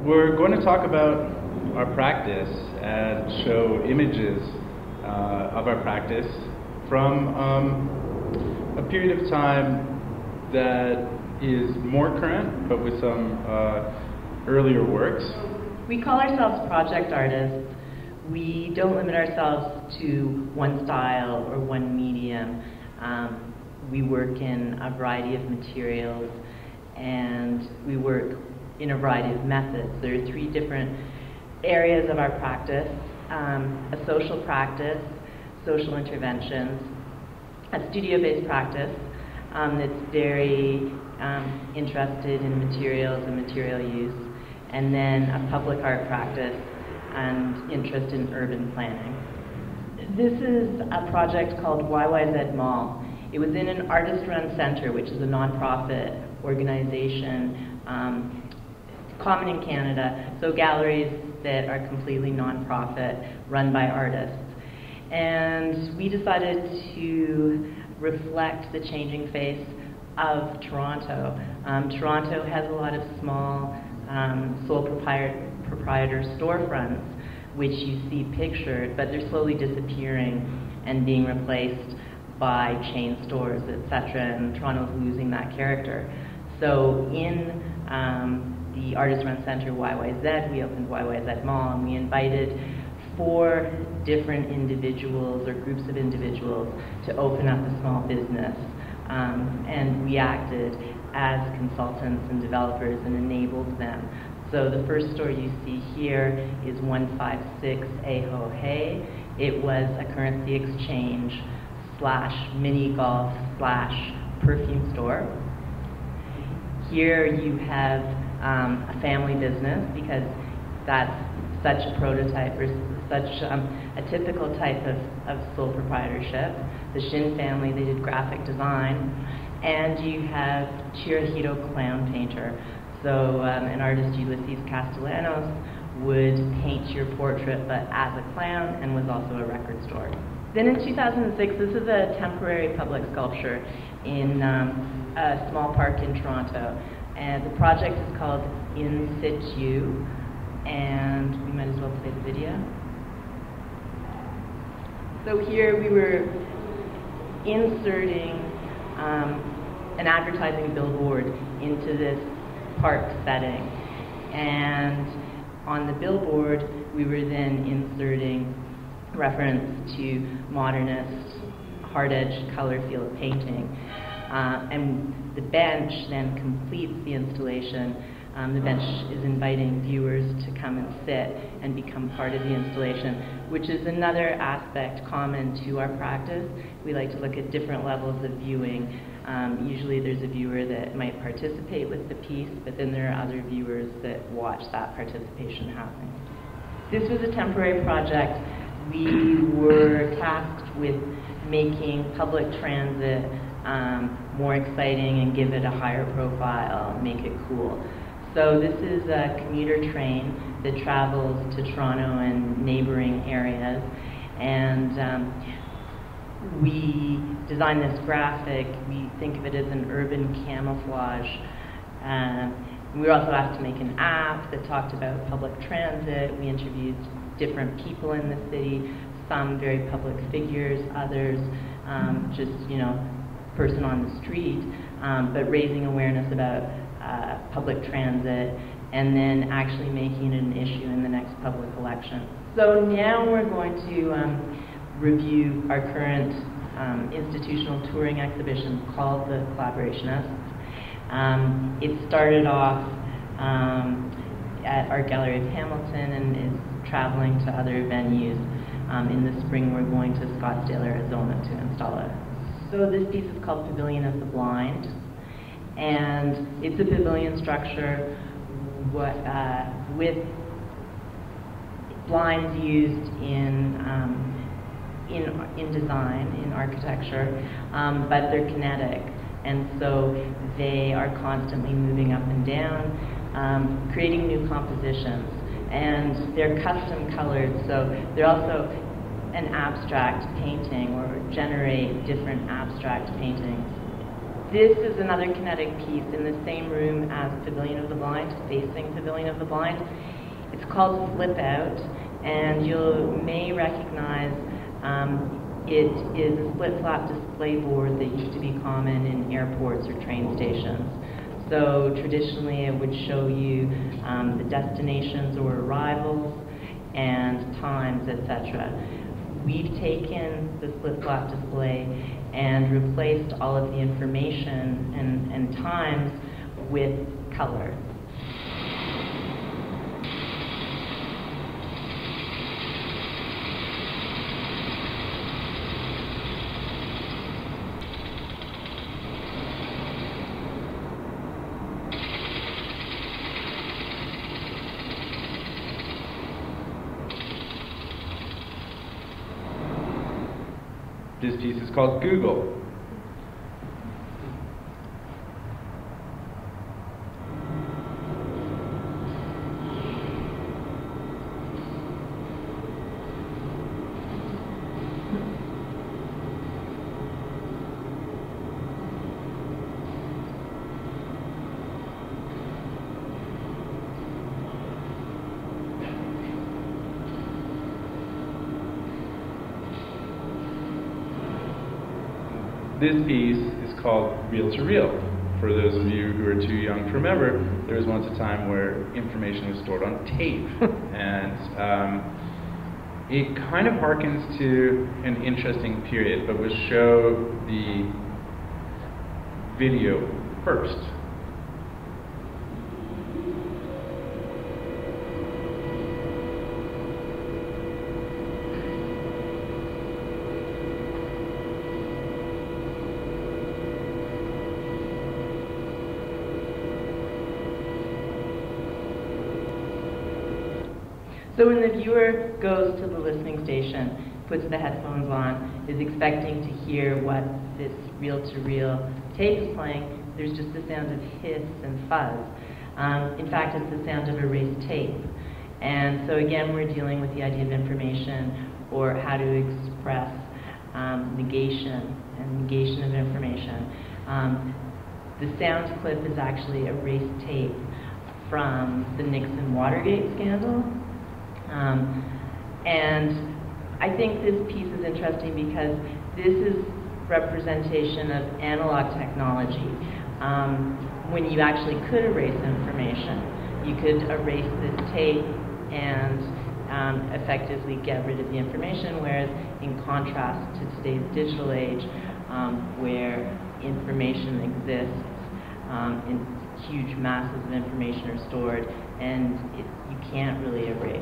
we're going to talk about our practice and show images of our practice from a period of time that is more current, but with some earlier works. We call ourselves project artists. We don't limit ourselves to one style or one medium. We work in a variety of materials, and we work in a variety of methods. There are three different areas of our practice: a social practice, social interventions, a studio-based practice that's very interested in materials and material use, and then a public art practice and interest in urban planning. This is a project called YYZ Mall. It was in an artist-run center, which is a non-profit organization common in Canada, so galleries that are completely non-profit, run by artists. And we decided to reflect the changing face of Toronto. Toronto has a lot of small sole proprietor storefronts, which you see pictured, but they're slowly disappearing and being replaced by chain stores, etc., and Toronto's losing that character. So in the artist-run center YYZ, we opened YYZ Mall, and we invited 4 different individuals or groups of individuals to open up a small business, and we acted as consultants and developers and enabled them. So the first store you see here is 156 Aho Hay. It was a currency exchange / mini golf / perfume store. Here you have a family business, because that's such a prototype or such a typical type of sole proprietorship. The Shin family, they did graphic design. And you have Chirahito Clown Painter. So an artist, Ulysses Castellanos, would paint your portrait but as a clown, and was also a record store. Then in 2006, this is a temporary public sculpture in a small park in Toronto. And the project is called In Situ, and we might as well play the video. So here we were inserting an advertising billboard into this park setting. And on the billboard, we were then inserting reference to modernist, hard-edged color field painting. And the bench then completes the installation. The bench is inviting viewers to come and sit and become part of the installation, which is another aspect common to our practice. We like to look at different levels of viewing. Usually there's a viewer that might participate with the piece, but then there are other viewers that watch that participation happening. This was a temporary project. We were tasked with making public transit more exciting and give it a higher profile, make it cool. So this is a commuter train that travels to Toronto and neighboring areas, and we designed this graphic. We think of it as an urban camouflage. We were also asked to make an app that talked about public transit. We interviewed different people in the city, some very public figures, others just, person on the street, but raising awareness about public transit, and then actually making it an issue in the next public election. So now we're going to review our current institutional touring exhibition called The Collaborationists. It started off at Art Gallery of Hamilton and is traveling to other venues. In the spring we're going to Scottsdale, Arizona to install it. So this piece is called Pavilion of the Blind, and it's a pavilion structure with blinds used in design, in architecture, but they're kinetic, and so they are constantly moving up and down, creating new compositions, and they're custom colored, so they're also an abstract painting, or generate different abstract paintings. This is another kinetic piece in the same room as Pavilion of the Blind, facing Pavilion of the Blind. It's called Flip Out, and you may recognize it is a split-flap display board that used to be common in airports or train stations. So traditionally it would show you the destinations or arrivals and times, etc. We've taken the split-flap display and replaced all of the information and times with color. This piece is called Google. This piece is called Reel to Reel. For those of you who are too young to remember, there was once a time where information was stored on tape. And it kind of harkens to an interesting period, but we'll show the video first. So when the viewer goes to the listening station, puts the headphones on, is expecting to hear what this reel-to-reel tape is playing, there's just the sound of hiss and fuzz. In fact, it's the sound of erased tape. And so again, we're dealing with the idea of information, or how to express negation and negation of information. The sound clip is actually erased tape from the Nixon-Watergate scandal. And I think this piece is interesting because this is representation of analog technology. When you actually could erase information, you could erase this tape and effectively get rid of the information, whereas in contrast to today's digital age, where information exists, in huge masses of information are stored, and you can't really erase.